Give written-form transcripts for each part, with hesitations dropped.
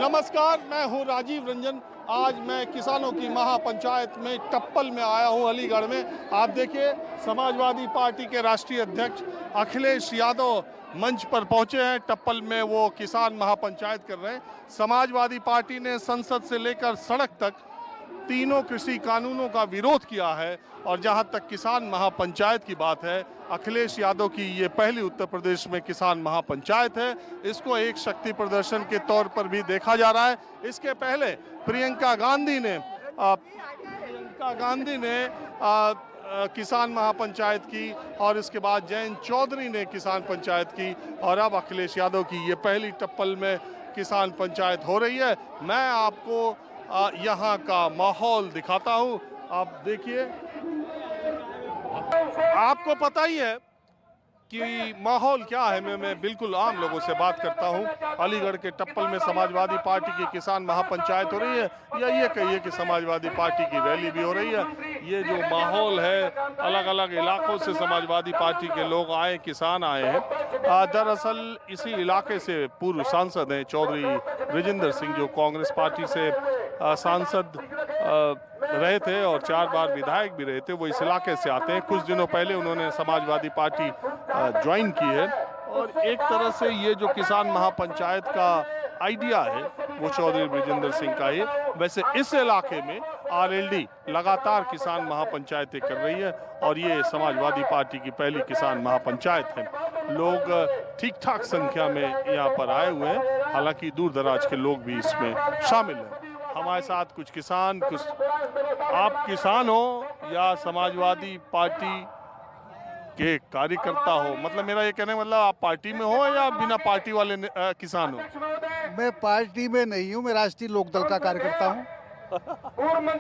नमस्कार, मैं हूं राजीव रंजन। आज मैं किसानों की महापंचायत में टप्पल में आया हूं, अलीगढ़ में। आप देखिए, समाजवादी पार्टी के राष्ट्रीय अध्यक्ष अखिलेश यादव मंच पर पहुंचे हैं। टप्पल में वो किसान महापंचायत कर रहे हैं। समाजवादी पार्टी ने संसद से लेकर सड़क तक तीनों कृषि कानूनों का विरोध किया है। और जहां तक किसान महापंचायत की बात है, अखिलेश यादव की ये पहली उत्तर प्रदेश में किसान महापंचायत है। इसको एक शक्ति प्रदर्शन के तौर पर भी देखा जा रहा है। इसके पहले प्रियंका गांधी ने किसान महापंचायत की और इसके बाद जयंत चौधरी ने किसान पंचायत की और अब अखिलेश यादव की ये पहली टप्पल में किसान पंचायत हो रही है। मैं आपको यहाँ का माहौल दिखाता हूँ। आप देखिए, आपको पता ही है कि माहौल क्या है। मैं बिल्कुल आम लोगों से बात करता हूं। अलीगढ़ के टप्पल में समाजवादी पार्टी की किसान महापंचायत हो रही है, या ये कहिए कि समाजवादी पार्टी की रैली भी हो रही है। ये जो माहौल है, अलग अलग इलाकों से समाजवादी पार्टी के लोग आए, किसान आए हैं। दरअसल इसी इलाके से पूर्व सांसद हैं चौधरी ब्रिजेंद्र सिंह, जो कांग्रेस पार्टी से सांसद रहे थे और 4 बार विधायक भी रहे थे। वो इस इलाके से आते हैं। कुछ दिनों पहले उन्होंने समाजवादी पार्टी ज्वाइन की है। और एक तरह से ये जो किसान महापंचायत का आइडिया है, वो चौधरी ब्रिजेंद्र सिंह का है। वैसे इस इलाके में आरएलडी लगातार किसान महापंचायतें कर रही है और ये समाजवादी पार्टी की पहली किसान महापंचायत है। लोग ठीक ठाक संख्या में यहाँ पर आए हुए हैं, हालांकि दूर दराज के लोग भी इसमें शामिल हैं। हमारे साथ कुछ किसान, आप किसान हो या समाजवादी पार्टी के कार्यकर्ता हो? मतलब मेरा ये कहने का मतलब, आप पार्टी में हो या बिना पार्टी वाले किसान हो? मैं पार्टी में नहीं हूँ, मैं राष्ट्रीय लोकदल का कार्यकर्ता हूँ।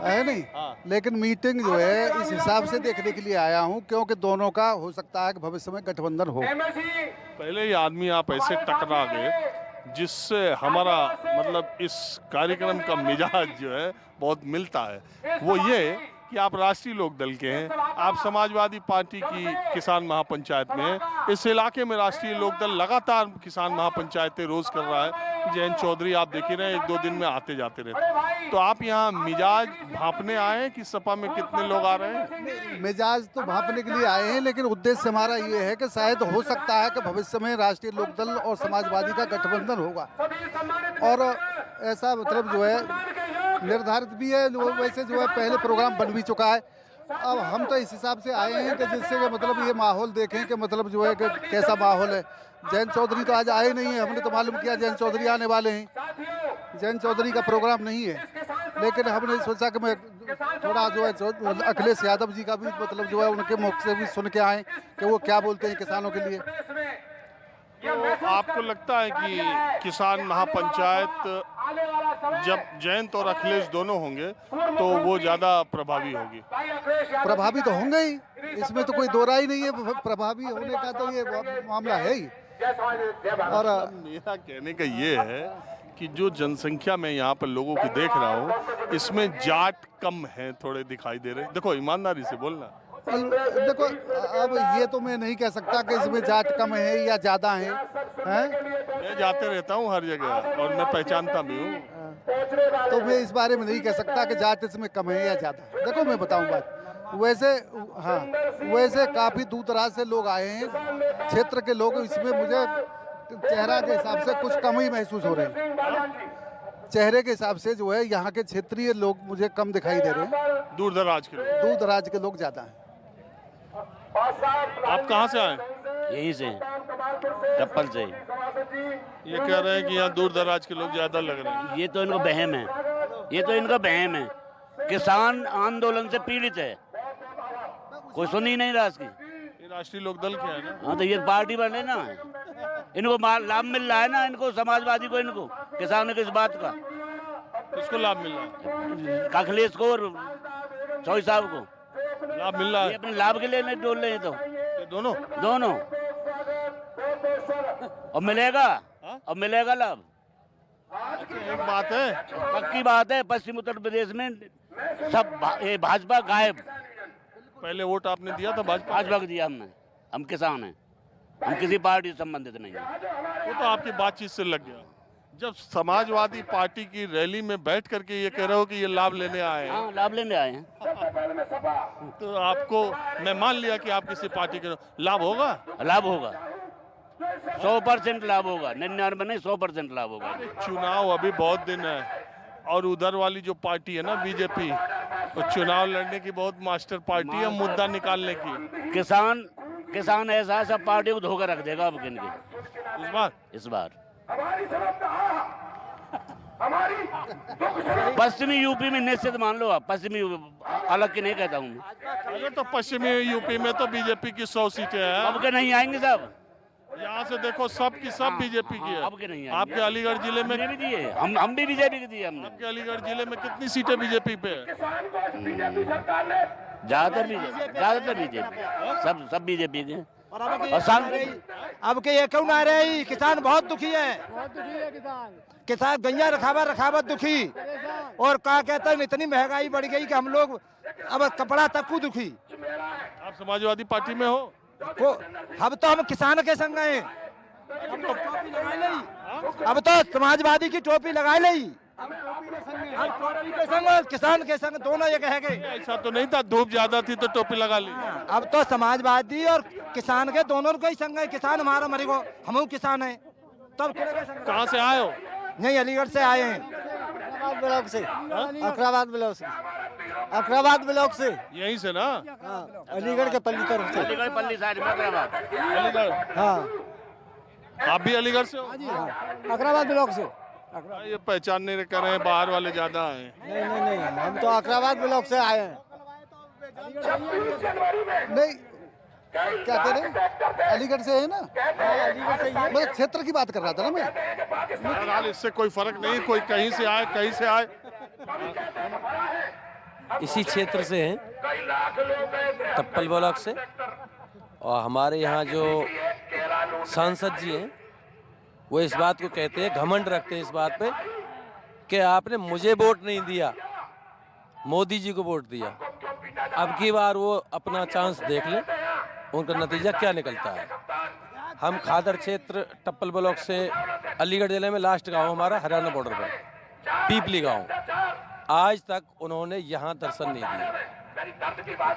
है नहीं? हाँ। लेकिन मीटिंग जो है इस हिसाब से देखने के लिए आया हूँ, क्योंकि दोनों का हो सकता है कि भविष्य में गठबंधन हो। पहले ही आदमी आप ऐसे टकरा गए जिससे हमारा मतलब इस कार्यक्रम का मिजाज जो है बहुत मिलता है। वो ये कि आप राष्ट्रीय लोकदल के हैं, आप समाजवादी पार्टी की किसान महापंचायत में हैं। इस इलाके में राष्ट्रीय लोकदल लगातार किसान महापंचायतें रोज कर रहा है। जयंत चौधरी आप देख ही रहे हैं, 1-2 दिन में आते जाते रहते। तो आप यहाँ मिजाज भांपने आए हैं कि सपा में कितने लोग आ रहे हैं? मिजाज तो भांपने के लिए आए हैं, लेकिन उद्देश्य हमारा ये है कि शायद हो सकता है कि भविष्य में राष्ट्रीय लोकदल और समाजवादी का गठबंधन होगा। और ऐसा मतलब जो है निर्धारित भी है। वैसे जो है पहले प्रोग्राम बन भी चुका है। अब हम तो इस हिसाब से आए हैं कि जिससे कि मतलब ये माहौल देखें कि मतलब जो है कि कैसा माहौल है। जयंत चौधरी तो आज आए नहीं है, हमने तो मालूम किया जयंत चौधरी आने वाले हैं। जयंत चौधरी का प्रोग्राम नहीं है, लेकिन हमने सोचा कि मैं थोड़ा जो है अखिलेश यादव जी का भी मतलब जो है उनके मुख से भी सुन के आए कि वो क्या बोलते हैं किसानों के लिए। तो आपको लगता है कि किसान महापंचायत जब जयंत और अखिलेश दोनों होंगे तो वो ज्यादा प्रभावी होगी? प्रभावी तो होंगे ही, इसमें तो कोई दो राय नहीं है। प्रभावी होने का तो ये मामला है ही। और मेरा कहने का ये है कि जो जनसंख्या में यहाँ पर लोगों की देख रहा हूँ, इसमें जाट कम है, थोड़े दिखाई दे रहे। देखो, ईमानदारी से बोलना। देखो, अब ये तो मैं नहीं कह सकता कि इसमें जाट कम है या ज्यादा है। मैं जाते रहता हूँ हर जगह और मैं पहचानता भी हूँ। तो मैं इस बारे में नहीं कह सकता कि जाट इसमें कम है या ज्यादा। देखो, मैं बताऊं बात। वैसे हाँ, वैसे काफी दूर दराज से लोग आए हैं, क्षेत्र के लोग। इसमें मुझे चेहरा के हिसाब से कुछ कम ही महसूस हो रहे हैं। चेहरे के हिसाब से जो है यहाँ के क्षेत्रीय लोग मुझे कम दिखाई दे रहे हैं। दूर दराज के लोग? दूर दराज के लोग ज्यादा हैं। आप कहाँ से आए? यहीं से, टप्पल से। ये कह रहे हैं कि यहाँ दूर दराज के लोग ज्यादा लग रहे हैं। ये तो इनको बहम है, ये तो इनका बहम है। किसान आंदोलन से पीड़ित है, कोई सुन ही नहीं रहा इसकी। ये राष्ट्रीय लोकदल के है ना? हाँ, तो ये पार्टी बने ना, इनको लाभ मिल रहा है ना, इनको समाजवादी को, इनको किसानों को। इस बात का किसको लाभ मिल रहा है? अखिलेश को और चौधरी साहब को लाभ मिल रहा ये है? अपने लाभ के लिए नहीं डोल रहे हैं। तो ये दोनों और मिलेगा, और मिलेगा लाभ। एक बात है, पक्की बात है, पश्चिम उत्तर प्रदेश में सब भाजपा गायब। पहले वोट आपने दिया था भाजपा को दिया हमने। हम किसान हैं, हम किसी पार्टी से संबंधित नहीं है। वो तो आपकी बातचीत से लग गया। जब समाजवादी पार्टी की रैली में बैठ करके ये कह रहे हो कि ये लाभ लेने आए हैं, हाँ, लाभ लेने आए हैं। तो आपको मैं मान लिया कि आप किसी पार्टी के लाभ होगा। लाभ होगा, 100% लाभ होगा, 99 नहीं 100% लाभ होगा। चुनाव अभी बहुत दिन है और उधर वाली जो पार्टी है ना बीजेपी, वो चुनाव लड़ने की बहुत मास्टर पार्टी है, मुद्दा निकालने की। किसान ऐसा सब पार्टी को धोखा रख देगा अब इनके इस बार। पश्चिमी यूपी में निश्चित मान लो आप, पश्चिमी अलग की नहीं कहता हूँ मैं। अरे तो पश्चिमी यूपी में तो बीजेपी की 100 सीटें हैं। अब के नहीं आएंगे साहब, यहाँ से देखो सब की सब बीजेपी की है। अब के नहीं आएंगे। आपके अलीगढ़ जिले में भी दिए, हम भी बीजेपी के दिए हमने। आपके अलीगढ़ जिले में कितनी सीटें बीजेपी पे है? ज्यादातर बीजेपी, सब बीजेपी के। और अब के ये क्यों ना रही, किसान बहुत दुखी है, किसान गैया रखावत दुखी, और क्या कहते हैं इतनी महंगाई बढ़ गई कि हम लोग अब कपड़ा तक को दुखी। आप समाजवादी पार्टी में हो? अब तो हम किसान के संग हैं, अब तो समाजवादी की टोपी लगा ली, टोपी के संग और किसान के संग दोनों एक है गए। ऐसा तो नहीं था, धूप ज्यादा थी तो टोपी लगा ली। अब तो समाजवादी और किसान के दोनों को ही संग है। किसान हमारा मरी को, हम किसान हैं, तब कहाँ से आए हो? नहीं, अलीगढ़ से आए हैं, ब्लॉक से, अकराबाद ब्लॉक से, यहीं से ना? अलीगढ़ के पल्ली तरफ से। अलीगढ़ पल्ली साइड में अलीगढ़? हाँ, आप भी अलीगढ़ से हो? अकराबाद ब्लॉक से। ये पहचान नहीं कर रहे हैं, बाहर वाले ज्यादा हैं। नहीं, हम तो अकराबाद ब्लॉक से आए हैं। नहीं, क्या कह रहे हैं? अलीगढ़ से है ना? अलीगढ़ से ही है। मैं क्षेत्र की बात कर रहा था ना मैं। बहरहाल इससे कोई फर्क नहीं, कोई कहीं से आए कहीं से आए। इसी क्षेत्र से हैं, टप्पल ब्लॉक से। और हमारे यहाँ जो सांसद जी हैं वो इस बात को कहते हैं, घमंड रखते हैं इस बात पे कि आपने मुझे वोट नहीं दिया, मोदी जी को वोट दिया। अब की बार वो अपना चांस देख लें, उनका नतीजा क्या निकलता है। हम खादर क्षेत्र टप्पल ब्लॉक से, अलीगढ़ जिले में लास्ट गांव हमारा हरियाणा बॉर्डर पर, पीपली गांव। आज तक उन्होंने यहाँ दर्शन नहीं दिया।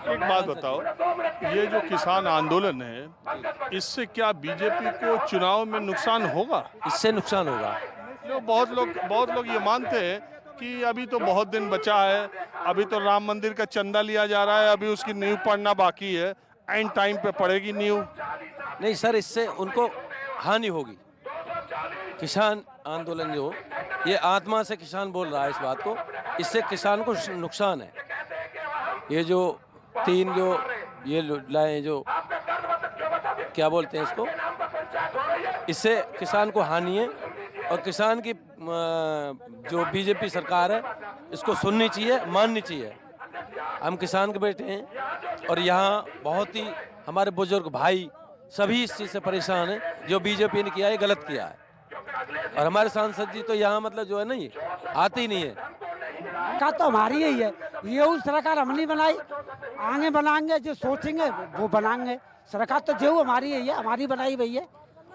एक बात बताओ, ये जो किसान आंदोलन है, इससे क्या बीजेपी को चुनाव में नुकसान होगा? इससे नुकसान होगा। बहुत लोग ये मानते हैं कि अभी तो बहुत दिन बचा है, अभी तो राम मंदिर का चंदा लिया जा रहा है, अभी उसकी नींव पड़ना बाकी है, एंड टाइम पे पड़ेगी नींव। नहीं सर, इससे उनको हानि होगी। किसान आंदोलन जो, ये आत्मा से किसान बोल रहा है इस बात को, इससे किसान को नुकसान है। ये जो तीन जो ये लाए, जो क्या बोलते हैं इसको, इससे किसान को हानि है। और किसान की जो बीजेपी सरकार है इसको सुननी चाहिए, माननी चाहिए। हम किसान के बेटे हैं और यहाँ बहुत ही हमारे बुजुर्ग भाई सभी इस चीज़ से परेशान हैं। जो बीजेपी ने किया है गलत किया है। और हमारे सांसद जी तो यहाँ मतलब जो है ना, ये आते ही नहीं है। का तो हमारी ही है, ये उस सरकार हम नहीं बनाई, आगे बनाएंगे, जो सोचेंगे वो बनाएंगे। सरकार तो जो हमारी है, हमारी बनाई हुई है।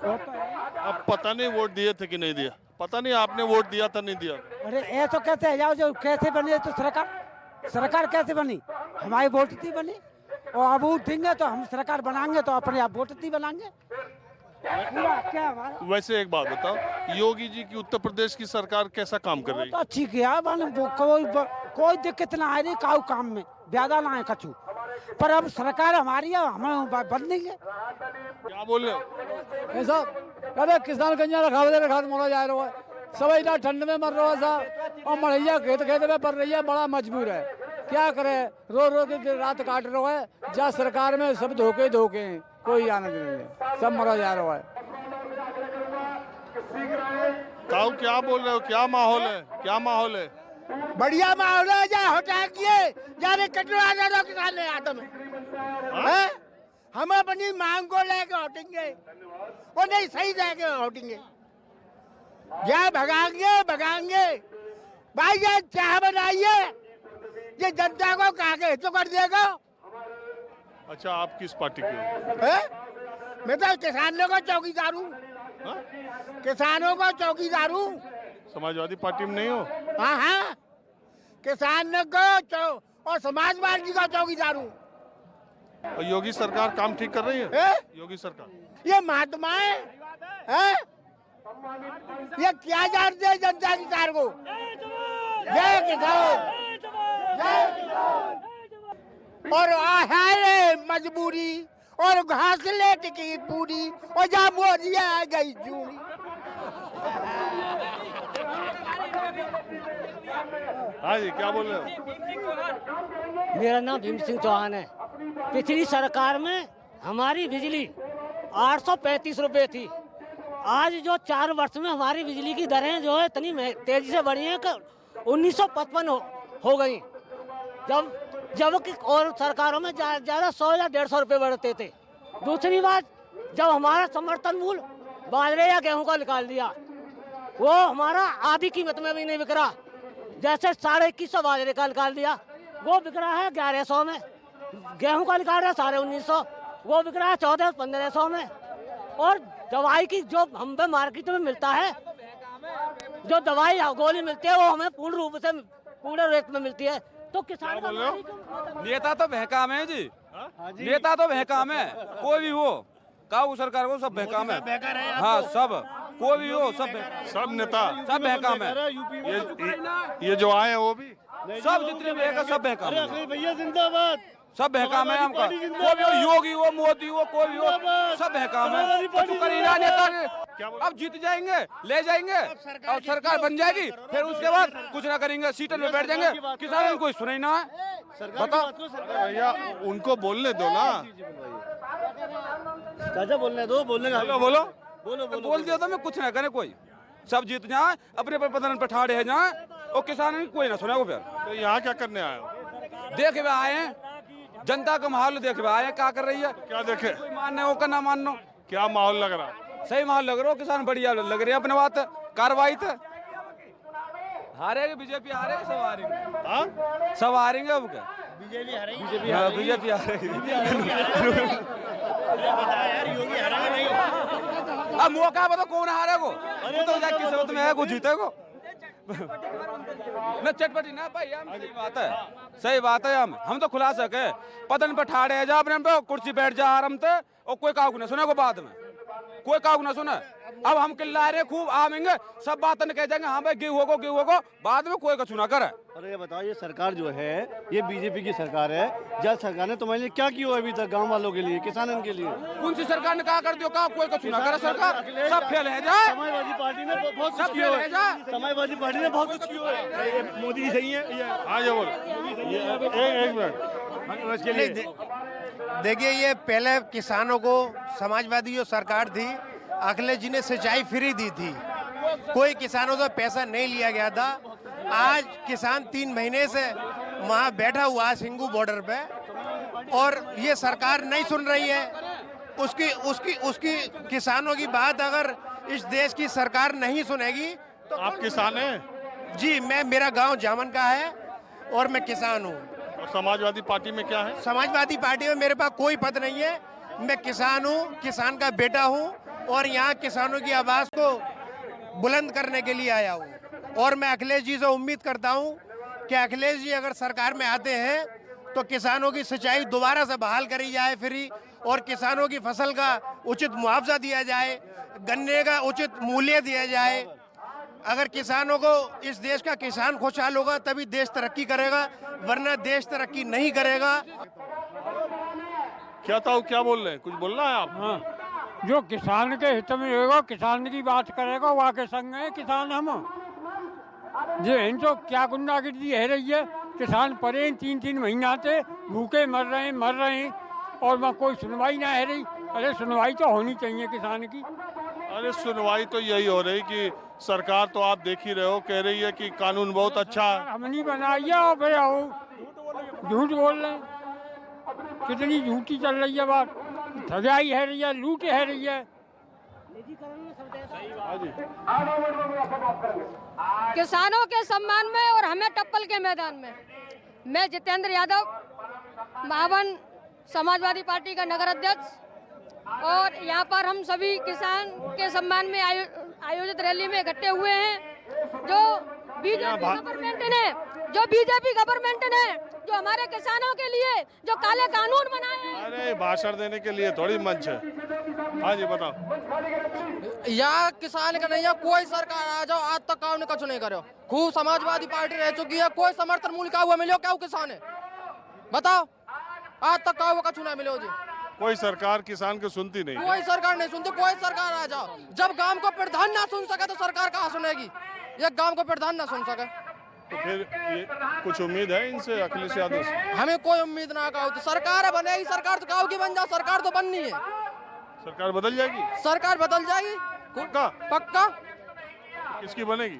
अब पता नहीं वोट दिए थे कि नहीं दिया, पता नहीं आपने वोट दिया था नहीं दिया। अरे ये तो कहते हैं जाओ, जो कैसे बनी तो सरकार कैसे बनी, हमारी वोट थी बनी, और अब वोट देंगे तो हम सरकार बनाएंगे तो अपने आप वोट थी बनाएंगे। क्या हमारा। वैसे एक बात बताओ, योगी जी की उत्तर प्रदेश की सरकार कैसा काम कर रही तो है? अच्छी किया, कोई दिक्कत ना आ रही काऊ काम में, ज्यादा ना है कछु, पर अब सरकार हमारी है, हमें बन देंगे। क्या बोल रहे हो? साहब, अरे किसान कन्या रखा मोड़ा जा रहा है, सब इतना ठंड में मर रहा है साहब, और मड़ैया खेत में पड़ रही है, बड़ा मजबूर है, क्या करे, रो के रात काट रहा है। जा सरकार में सब धोखे हैं, कोई आनंद नहीं है, सब मरा जा रहा है। ताऊ क्या बोल रहे हो, क्या माहौल है, क्या माहौल है? बढ़िया माहौल है, जा हटाइए, जाने कटरा जा किसान है आदम है। हम अपनी मांग को लेके हटेंगे, वो नहीं सही जाके हटेंगे, या भगाएंगे भाई। ये चाह बनाइए, ये जनता को काके तो कर देगा। अच्छा, आप किस पार्टी के हो? मैं तो किसानों का चौकीदार हूँ, किसानों का चौकीदार हूँ। समाजवादी पार्टी में नहीं हो? हाँ हाँ, किसान को और समाजवादी का चौकीदार हूँ। और योगी सरकार काम ठीक कर रही है? योगी सरकार ये महात्माएं हैं, ये क्या जानते हैं जनता की कार को? जय किसान, जय किसान। और है मजबूरी और घास ले टिकी पूरी और जा मोदी आ गई चूड़ी। हाँ जी, क्या बोल रहे हो? मेरा नाम भीम सिंह चौहान है। पिछली सरकार में हमारी बिजली 835 रुपए थी। आज जो 4 वर्ष में हमारी बिजली की दरें जो है इतनी तेजी से बढ़ी हैं कि 1955 हो गई। जब कि और सरकारों में ज़्यादा 100 या 150 रुपए बढ़ते थे। दूसरी बात, जब हमारा समर्थन मूल्य बाजरे या गेहूं का निकाल दिया, वो हमारा आधी कीमत में भी नहीं बिक रहा। जैसे 2150 बाजरे का निकाल दिया, वो बिक रहा है 1100 में। गेहूं का निकाल रहा है 1950, वो बिक रहा है 1400-1500 में। और दवाई की जो हम पे मार्केट में मिलता है, जो दवाई गोली मिलती है, वो हमें पूर्ण रूप से पूरे रेट में मिलती है। तो किसान का नेता तो बहकाम है जी, नेता तो बहकाम है, कोई भी हो, काऊ सरकार को सब बहकाम है। हाँ, सब कोई भी हो, सब नेता सब बहकाम है। ये जो आए हैं वो भी सब जितने भी सब बहकाम है। भैया जिंदाबाद, सब बहकाम है हमका। कोई भी हो, योगी हो, मोदी हो, कोई भी हो, सब बहकाम है। कुछ कर ही रहा नेता ने। अब जीत जाएंगे, ले जाएंगे और सरकार बन जाएगी, फिर उसके बाद कुछ ना करेंगे, सीटों में बैठ जाएंगे, किसान कोई सुने ना है। बताओ भैया, उनको बोलने दो ना। चाचा बोलने दो, बोलने का बोलो बोल दिया तो मैं कुछ ना करे, कोई सब जीत जाए, अपने पदन पर ठाड़े है जाए और किसान कोई ना सुने। फिर तो यहाँ क्या करने आए हो? देखे हुए आए हैं, जनता का माहौल देखे हुए आए हैं, क्या कर रही है। क्या देखे? कोई मानने हो का ना मानना। क्या माहौल लग रहा? सही माहौल लग रहा हो, किसान बढ़िया लग रहे हैं अपने बात कार्रवाई थे। हारेगी बीजेपी, हारेगी, सब हारेंगे। हाँ, सब हारेंगे। अब क्या बीजेपी हारेगी, बीजेपी हारेगी। अब मौका बताओ कौन हारेगो? तो जाके किस्मत में है, को जीतेगो न चटपटी ना भाई। हम सही बात है, सही बात है। हम तो खुला सके, पदन पर ठाड़े जा, अपने पे कुर्सी बैठ जा आराम से, और कोई कागू ना सुने को बाद में, कोई कागू ना सुने। अब हम किल्ला रहे खूब आवेंगे, सब बात कह जाएंगे हाँ भाई गेहूं होगो, बाद में कोई कछु ना करे। अरे ये बताओ, ये सरकार जो है ये बीजेपी की सरकार है। जब सरकार ने तुम्हारे लिए क्या किया अभी तक गांव वालों के लिए, किसानों के लिए? कौन सी सरकार ने कहा कर दियो, कहा कोई कछु ना करे सरकार, सब फेल है जाए। समाजवादी पार्टी ने बहुत सब फेल है जाए, समाजवादी पार्टी ने बहुत कुछ किया है। मोदी जी सही है। हाँ ये बोल, एक मिनट। देखिए, ये पहले किसानों को समाजवादी जो सरकार थी, अखिलेश जी ने सिंचाई फ्री दी थी, कोई किसानों से पैसा नहीं लिया गया था। आज किसान 3 महीने से वहाँ बैठा हुआ है सिंगू बॉर्डर पे, और ये सरकार नहीं सुन रही है। उसकी किसानों की बात अगर इस देश की सरकार नहीं सुनेगी तो आप किसान हैं? जी, मेरा गांव जामन का है और मैं किसान हूँ। और समाजवादी पार्टी में क्या है? समाजवादी पार्टी में मेरे पास कोई पद नहीं है। मैं किसान हूँ, किसान का बेटा हूँ, और यहाँ किसानों की आवाज़ को बुलंद करने के लिए आया हूँ। और मैं अखिलेश जी से उम्मीद करता हूँ कि अखिलेश जी अगर सरकार में आते हैं तो किसानों की सिंचाई दोबारा से बहाल करी जाए फ्री, और किसानों की फसल का उचित मुआवजा दिया जाए, गन्ने का उचित मूल्य दिया जाए। अगर किसानों को, इस देश का किसान खुशहाल होगा तभी देश तरक्की करेगा, वरना देश तरक्की नहीं करेगा। क्या बोल रहे हैं? कुछ बोलना है आप? हाँ, जो किसान के हित में रहेगा, किसान की बात करेगा, वहाँ के संग है किसान हम। जो इनको क्या गुंडागिर्दी है रही है, किसान परे 3-3 महीना से भूखे मर रहे हैं, और वहाँ कोई सुनवाई ना है रही। अरे सुनवाई तो होनी चाहिए किसान की। अरे सुनवाई तो यही हो रही कि सरकार तो आप देख ही रहे हो, कह रही है कि कानून बहुत अच्छा है। हमने बनाई है, और फिर वो झूठ बोल रहे हैं। कितनी झूठी चल रही है बात, ठगाई है रही है, लूट है रही है। किसानों के सम्मान में और हमें टप्पल के मैदान में, मैं जितेंद्र यादव, महावन समाजवादी पार्टी का नगर अध्यक्ष, और यहाँ पर हम सभी किसान के सम्मान में आयोजित रैली में इकट्ठे हुए हैं। जो बीजेपी गवर्नमेंट ने जो हमारे किसानों के लिए जो काले कानून बनाए हैं। अरे भाषण देने के लिए थोड़ी मंच है। हाँ जी बताओ। यहाँ किसान का नहीं है, कोई सरकार आ जाओ आज तक काम ने कुछ नहीं करो। खूब समाजवादी पार्टी रह चुकी है, कोई समर्थन मूल्य का हुआ मिलो क्या किसान है बताओ, आज तक का हुआ कुछ नहीं मिलो जी। कोई सरकार किसान को सुनती नहीं। कोई सरकार नहीं सुनती, कोई सरकार आ जाओ। जब गांव को प्रधान ना सुन सके तो सरकार कहाँ सुनेगी, ये गांव को प्रधान ना सुन सके तो फिर ये कुछ उम्मीद है इनसे, अखिलेश यादव से? हमें कोई उम्मीद ना का तो सरकार बनेगी, सरकार तो काऊ की बन जाओ, सरकार तो बननी है। सरकार बदल जाएगी? सरकार बदल जाएगी पक्का? पक्का। किसकी बनेगी?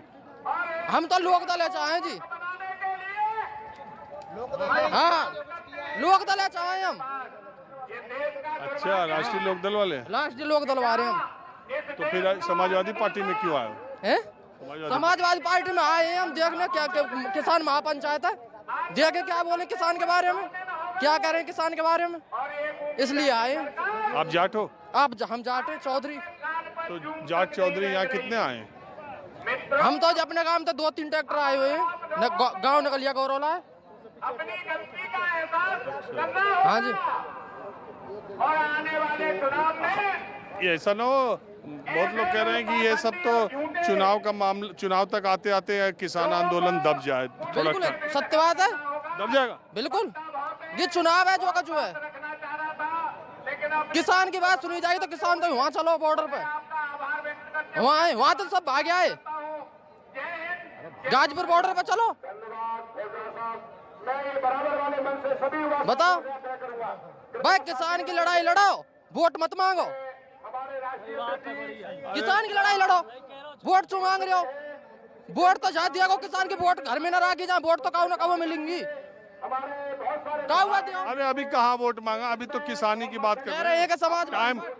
हम तो लोक दल चाहे जी। हाँ लोक दल चाहे हम। अच्छा राष्ट्रीय लोकदल वाले? राष्ट्रीय लोक दल वाले हम। तो फिर समाजवादी पार्टी में क्यों आए? हैं? समाजवादी पार्टी में आए हैं हम देखने क्या किसान महापंचायत है, देखे क्या बोले किसान के बारे में, क्या कह रहे हैं किसान के बारे में, इसलिए आए हैं। आप जाट हो? हम जाट हैं, चौधरी। तो जाट चौधरी यहाँ कितने आए हैं? हम तो अपने गांव में 2-3 ट्रैक्टर आए हुए हैं, गांव नकलिया गौरवला है। हाँ जी। ये ऐसा ना हो, बहुत लोग कह रहे हैं कि ये सब तो चुनाव का मामला, चुनाव तक आते आते किसान आंदोलन दब जाए। बिल्कुल सत्य बात है, दब जाएगा बिल्कुल। ये चुनाव है जो कछु है, किसान की बात सुनी जाएगी तो किसान तो वहाँ चलो बॉर्डर पे, वहाँ तो सब भाग आए, गाजीपुर बॉर्डर पे चलो बताओ भाई, किसान की लड़ाई लड़ो, वोट मत मांगो। किसान की लड़ाई लड़ो, वोट क्यों मांग रहे हो? वोट तो शायद दिया को किसान की वोट घर में न रखी, जहाँ वोट तो काऊ ना काऊ मिलेंगी। अरे अभी कहाँ वोट मांगा, अभी तो किसानी की बात कर रहे हैं कि समाज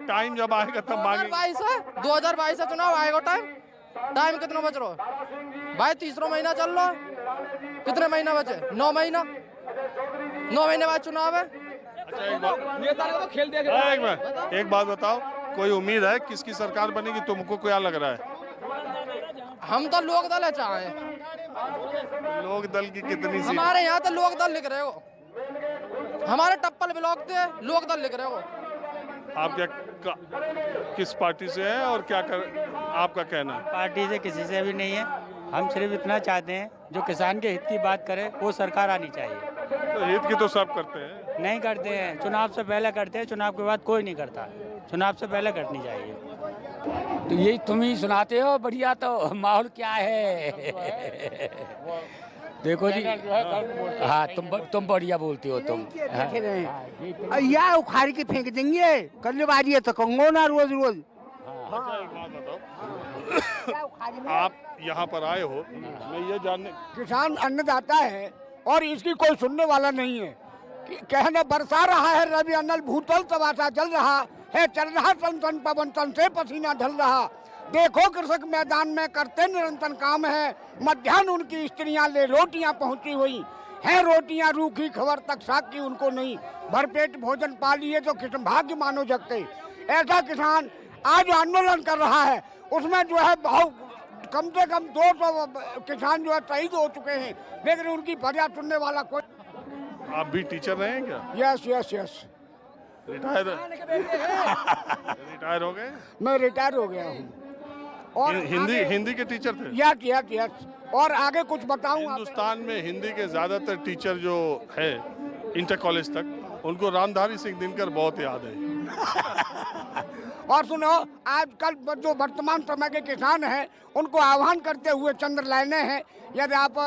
टाइम जब आएगा तब मांगेंगे। 2022 से चुनाव आएगा, टाइम कितना बच रहा है भाई? 30वां महीना चल रहा है, कितने महीना बचे? 9 महीना, 9 महीने बाद चुनाव है। एक बात बताओ, कोई उम्मीद है किसकी सरकार बनेगी? तुमको क्या लग रहा है? हम तो लोक दल चाहे। लोक दल की कितनी सीट? हमारे यहाँ तो लोक दल लिख रहे हो, हमारे टप्पल ब्लॉक थे लोक दल लिख रहे हो। आप क्या किस पार्टी से है और क्या आपका कहना है? पार्टी से किसी से भी नहीं है, हम सिर्फ इतना चाहते हैं जो किसान के हित की बात करे वो सरकार आनी चाहिए। तो हित की तो सब करते हैं। नहीं करते हैं, चुनाव से पहले करते हैं, चुनाव के बाद कोई नहीं करता, चुनाव से पहले करनी चाहिए। तो यही तुम ही सुनाते हो, बढ़िया तो माहौल क्या है। देखो जी, हाँ तुम बढ़िया बोलती हो तुम। या उखाड़ के फेंक देंगे, कल्लेबाजी है तो कहूँगा ना रोज रोज। अच्छा एक बात बताओ, आप यहाँ पर आए हो, मैं ये जानने, किसान अन्नदाता है और इसकी कोई सुनने वाला नहीं है। कहना बरसा रहा है रवि अनल भूतल तमाशा जल रहा है, चल रहा तन तन पवन तन से पसीना ढल रहा। देखो कृषक मैदान में करते निरंतर काम है, मध्याह्न उनकी स्त्रियां ले रोटियां पहुंची हुई है, रोटियां रूखी खबर तक साकी उनको नहीं, भरपेट भोजन पा लिए तो किस्म भाग्य मानो जगते। ऐसा किसान आज आंदोलन कर रहा है, उसमें जो है बहुत कम से कम 200 किसान जो है शहीद हो चुके हैं, लेकिन उनकी फरियाद सुनने वाला कोई। आप भी टीचर रहे हैं क्या? Yes yes yes. रिटायर हो गए? मैं रिटायर हो गया हूँ। और हिंदी के टीचर थे? Yes yes yes. और आगे कुछ बताऊँ? हिंदुस्तान में हिंदी के ज्यादातर टीचर जो है इंटर कॉलेज तक, उनको रामधारी सिंह दिनकर बहुत याद है। और सुनो, आजकल जो वर्तमान समय के किसान हैं उनको आह्वान करते हुए चंद लाइनें हैं, यदि आप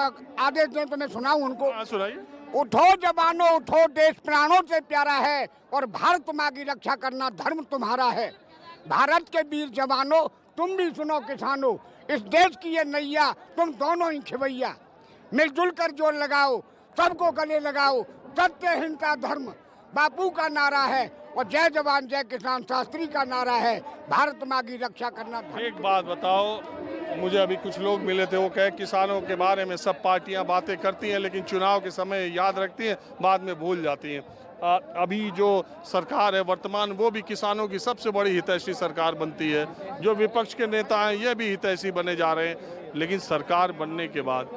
आदेश दें तो मैं सुनाऊं उनको। सुनाइए। उठो जवानों उठो, देश प्राणों से प्यारा है और भारत माँ की रक्षा करना धर्म तुम्हारा है। भारत के वीर जवानों तुम भी सुनो किसानों, इस देश की ये नैया तुम दोनों ही खिवैया। मिलजुल कर जोर लगाओ, सबको गले लगाओ, सत्य हिंसा धर्म बापू का नारा है और जय जवान जय किसान शास्त्री का नारा है। भारत माँ की रक्षा करना। एक बात बताओ, मुझे अभी कुछ लोग मिले थे, वो कहे किसानों के बारे में सब पार्टियां बातें करती हैं लेकिन चुनाव के समय याद रखती हैं, बाद में भूल जाती हैं। अभी जो सरकार है वर्तमान, वो भी किसानों की सबसे बड़ी हितैषी सरकार बनती है। जो विपक्ष के नेता हैं ये भी हितैषी बने जा रहे हैं, लेकिन सरकार बनने के बाद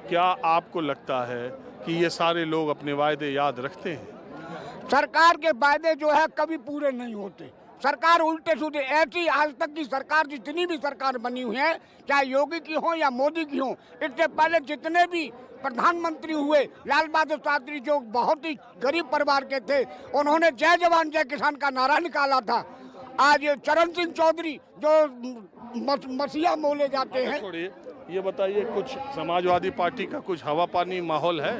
क्या आपको लगता है कि ये सारे लोग अपने वायदे याद रखते हैं? सरकार के वायदे जो है कभी पूरे नहीं होते। सरकार उल्टे सीधे, ऐसी आज तक की सरकार जितनी भी सरकार बनी हुई है, चाहे योगी की हो या मोदी की हो, इससे पहले जितने भी प्रधानमंत्री हुए, लाल बहादुर शास्त्री जो बहुत ही गरीब परिवार के थे, उन्होंने जय जवान जय किसान का नारा निकाला था। आज चरण सिंह चौधरी जो मसीहा बोले जाते हैं। ये बताइए, कुछ समाजवादी पार्टी का कुछ हवा पानी माहौल है?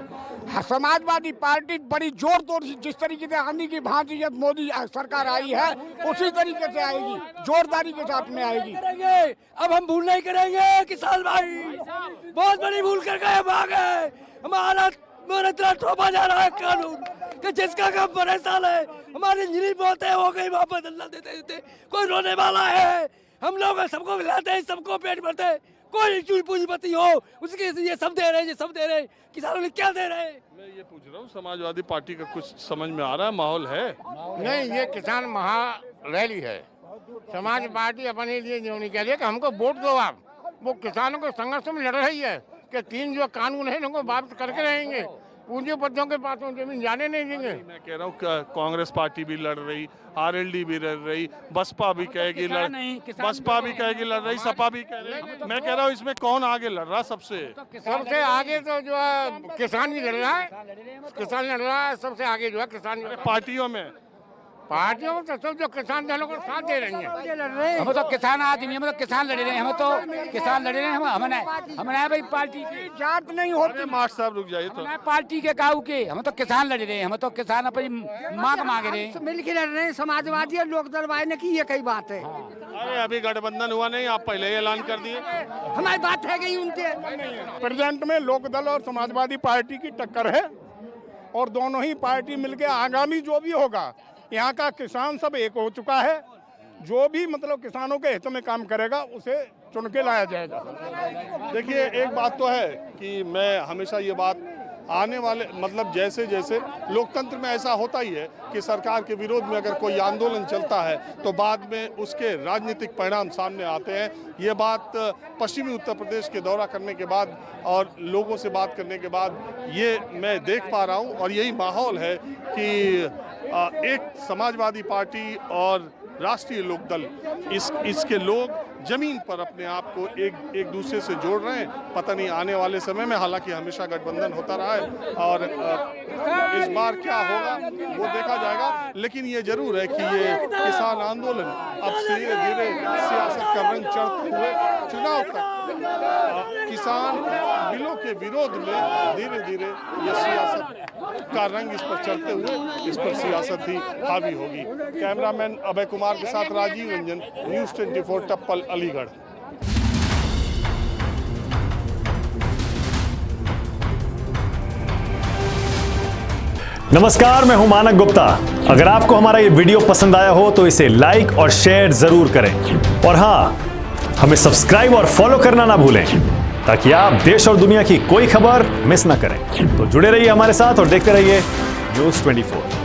समाजवादी पार्टी बड़ी जोर तोड़, जिस तरीके से आंधी की भांति जब मोदी सरकार आई है उसी तरीके से आएगी, जोरदारी के साथ में आएगी। अब हम भूल नहीं करेंगे किसान भाई, बहुत बड़ी भूल कर गए, भागे हमारा इतना थोपा जा रहा है कानून कि जिसका काम परेशान है, हमारी इंजीनियर बोलते हो गई वापस अल्लाह देते देते, कोई रोने वाला है, हम लोग सबको खिलाते हैं, सबको पेट भरते, कोई पूंजीपति हो उसके ये सब दे रहे हैं, ये सब दे रहे हैं, किसानों ने क्या दे रहे हैं? मैं ये पूछ रहा हूँ, समाजवादी पार्टी का कुछ समझ में आ रहा है, माहौल है? नहीं, ये किसान महारैली है। समाज पार्टी अपने लिए जो नहीं कह रही है कि हमको वोट दो आप, वो किसानों के संघर्ष में लड़ रही है कि 3 जो कानून है उनको वापस करके रहेंगे, पूंजीपतियों के पास जमीन जाने नहीं देंगे। मैं कह रहा हूँ कांग्रेस पार्टी भी लड़ रही, आरएलडी भी लड़ रही, बसपा भी कहेगी लड़ रही, सपा भी कह रही। मैं कह रहा हूँ इसमें कौन आगे लड़ रहा? सबसे आगे तो जो है किसान ही लड़ रहा है, किसान लड़ रहा है सबसे आगे, जो है किसान। पार्टियों में तो सब जो किसान दलों को साथ दे रही हैं। हम तो किसान आदमी, हम तो किसान लड़ रहे हैं, हम तो किसान लड़ रहे हैं, हम भाई पार्टी की जात नहीं होती। मास्टर साहब रुक जाइए, तो पार्टी के काऊ के, हम तो किसान लड़ रहे हैं, हम तो किसान अपनी मांग मांग रहे हैं, मिल के लड़ रहे हैं। समाजवादी और लोकदल वाले ने की, ये कई बात है। अरे अभी गठबंधन हुआ नहीं, आप पहले ही ऐलान कर दिए। हमारी बात है गई उनके। प्रेजेंट में लोकदल और समाजवादी पार्टी की टक्कर है, और दोनों ही पार्टी मिलके आगामी जो भी होगा, यहाँ का किसान सब एक हो चुका है, जो भी मतलब किसानों के हित में काम करेगा उसे चुन के लाया जाएगा। देखिए, एक बात तो है कि मैं हमेशा ये बात आने वाले मतलब जैसे जैसे लोकतंत्र में ऐसा होता ही है कि सरकार के विरोध में अगर कोई आंदोलन चलता है तो बाद में उसके राजनीतिक परिणाम सामने आते हैं। ये बात पश्चिमी उत्तर प्रदेश के दौरा करने के बाद और लोगों से बात करने के बाद ये मैं देख पा रहा हूँ, और यही माहौल है कि एक समाजवादी पार्टी और राष्ट्रीय लोकदल इसके लोग जमीन पर अपने आप को एक दूसरे से जोड़ रहे हैं। पता नहीं आने वाले समय में, हालांकि हमेशा गठबंधन होता रहा है और इस बार क्या होगा वो देखा जाएगा, लेकिन ये जरूर है कि ये किसान आंदोलन अब धीरे धीरे सियासत का रंग चढ़ते हुए चुनाव तक किसान बिलों के विरोध में धीरे धीरे ये सियासत का रंग इस पर चढ़ते हुए इस पर सियासत ही हावी होगी। कैमरामैन अभय कुमार के साथ राजीव रंजन, न्यूज़ 24 टप्पल, अलीगढ़। नमस्कार, मैं हूं मानक गुप्ता। अगर आपको हमारा ये वीडियो पसंद आया हो तो इसे लाइक और शेयर जरूर करें, और हां, हमें सब्सक्राइब और फॉलो करना ना भूलें ताकि आप देश और दुनिया की कोई खबर मिस ना करें। तो जुड़े रहिए हमारे साथ और देखते रहिए न्यूज़ 24।